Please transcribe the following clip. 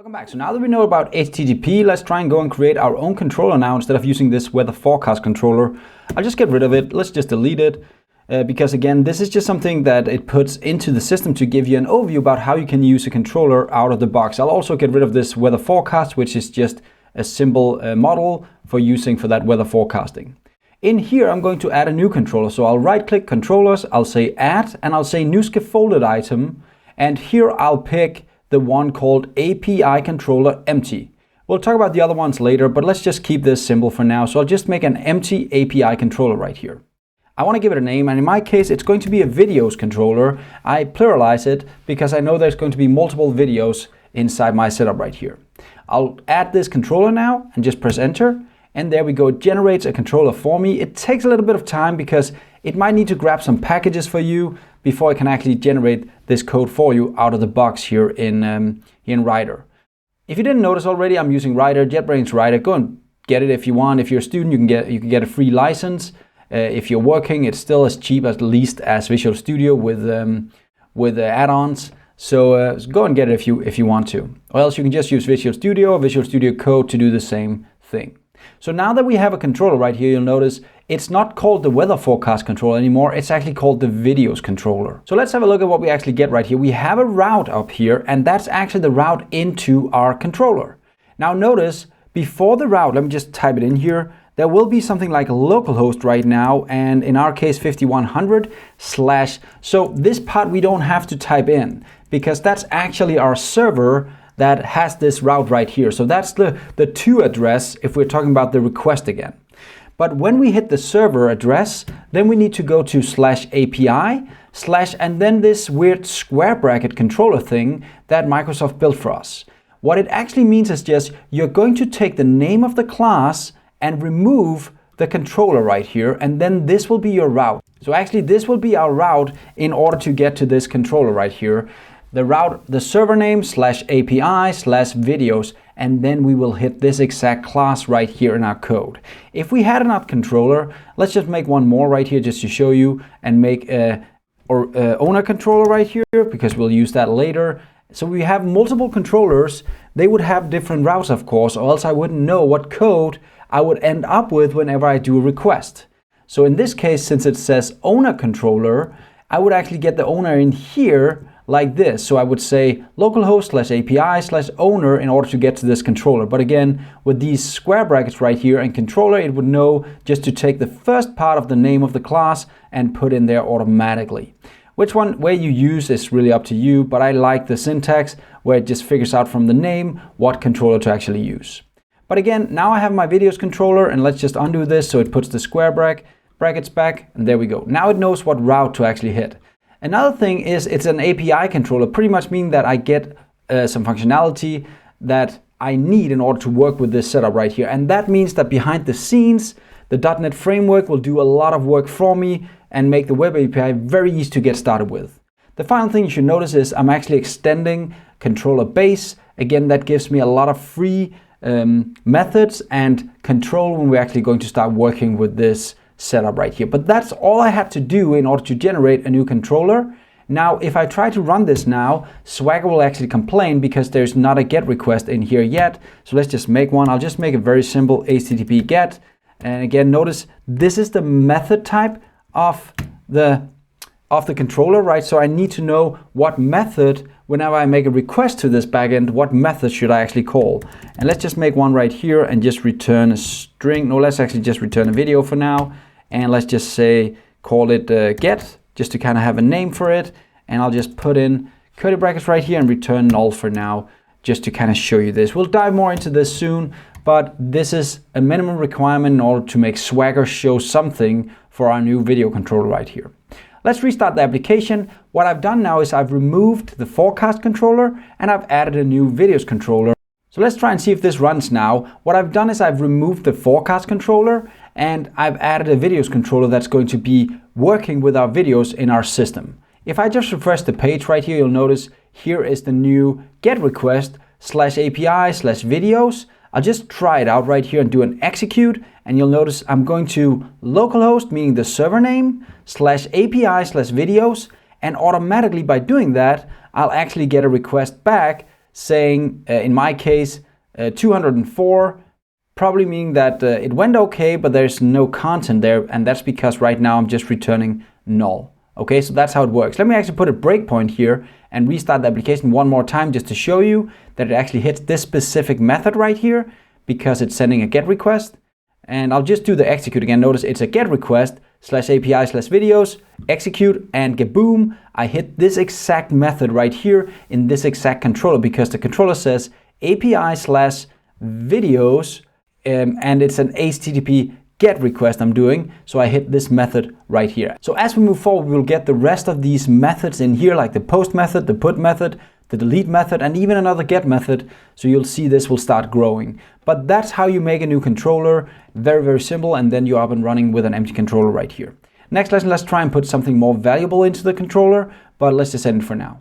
Welcome back. So now that we know about HTTP, let's try and go and create our own controller now instead of using this weather forecast controller. I'll just get rid of it. Let's just delete it because again, this is just something that it puts into the system to give you an overview about how you can use a controller out of the box. I'll also get rid of this weather forecast, which is just a simple model for using for that weather forecasting. In here, I'm going to add a new controller. So I'll right click controllers, I'll say add, and I'll say new scaffolded item. And here I'll pick the one called API controller empty. We'll talk about the other ones later, but let's just keep this simple for now. So I'll just make an empty API controller right here. I want to give it a name, and in my case, it's going to be a videos controller. I pluralize it because I know there's going to be multiple videos inside my setup right here. I'll add this controller now and just press enter. And there we go, it generates a controller for me. It takes a little bit of time because it might need to grab some packages for you before it can actually generate this code for you out of the box here in Rider. If you didn't notice already, I'm using Rider, JetBrains Rider. Go and get it if you want. If you're a student, you can get a free license. If you're working, it's still as cheap at least as Visual Studio with add-ons. So go and get it if you want to. Or else you can just use Visual Studio or Visual Studio Code to do the same thing. So now that we have a controller right here, you'll notice it's not called the weather forecast controller anymore. It's actually called the videos controller. So let's have a look at what we actually get right here. We have a route up here, and that's actually the route into our controller. Now notice before the route, let me just type it in here. There will be something like localhost right now, and in our case 5100 /. So this part we don't have to type in because that's actually our server that has this route right here. So that's the to address if we're talking about the request again. But when we hit the server address, then we need to go to /API/ and then this weird square bracket controller thing that Microsoft built for us. What it actually means is just you're going to take the name of the class and remove the controller right here, and then this will be your route. So actually this will be our route in order to get to this controller right here. The route, the server name /API/videos, and then we will hit this exact class right here in our code. If we had an app controller, let's just make one more right here just to show you and make a owner controller right here because we'll use that later. So we have multiple controllers. They would have different routes, of course, or else I wouldn't know what code I would end up with whenever I do a request. So in this case, since it says owner controller, I would actually get the owner in here like this. So I would say localhost /API/owner in order to get to this controller. But again, with these square brackets right here and controller, it would know just to take the first part of the name of the class and put in there automatically. Which one way you use is really up to you, but I like the syntax where it just figures out from the name what controller to actually use. But again, now I have my videos controller, and let's just undo this so it puts the square brackets back, and there we go. Now it knows what route to actually hit. Another thing is it's an API controller, pretty much meaning that I get some functionality that I need in order to work with this setup right here. And that means that behind the scenes, the .NET framework will do a lot of work for me and make the web API very easy to get started with. The final thing you should notice is I'm actually extending controller base. Again, that gives me a lot of free methods and control when we're actually going to start working with this setup right here. But that's all I had to do in order to generate a new controller. Now, if I try to run this now, Swagger will actually complain because there's not a GET request in here yet. So let's just make one. I'll just make a very simple HTTP GET. And again, notice this is the method type of the controller, right? So I need to know what method, whenever I make a request to this backend, what method should I actually call? And let's just make one right here and just return a string. No, let's actually just return a video for now. And let's just say, call it get, just to kind of have a name for it. And I'll just put in curly brackets right here and return null for now, just to kind of show you this. We'll dive more into this soon, but this is a minimum requirement in order to make Swagger show something for our new video controller right here. Let's restart the application. What I've done now is I've removed the forecast controller and I've added a new videos controller. So let's try and see if this runs now. What I've done is I've removed the forecast controller and I've added a videos controller that's going to be working with our videos in our system. If I just refresh the page right here, you'll notice here is the new GET request /API/videos. I'll just try it out right here and do an execute, and you'll notice I'm going to localhost, meaning the server name, /API/videos, and automatically by doing that, I'll actually get a request back saying, in my case, 204, probably meaning that it went okay, but there's no content there, and that's because right now I'm just returning null. Okay, so that's how it works. Let me actually put a breakpoint here and restart the application one more time just to show you that it actually hits this specific method right here because it's sending a GET request. And I'll just do the execute again. Notice it's a GET request /API/videos, execute, and kaboom, I hit this exact method right here in this exact controller because the controller says API/videos, and it's an HTTP GET request I'm doing, so I hit this method right here. So as we move forward, we'll get the rest of these methods in here, like the post method, the put method, the delete method, and even another get method. So you'll see this will start growing. But that's how you make a new controller. Very, very simple, and then you're up and running with an empty controller right here. Next lesson, let's try and put something more valuable into the controller, but let's just end it for now.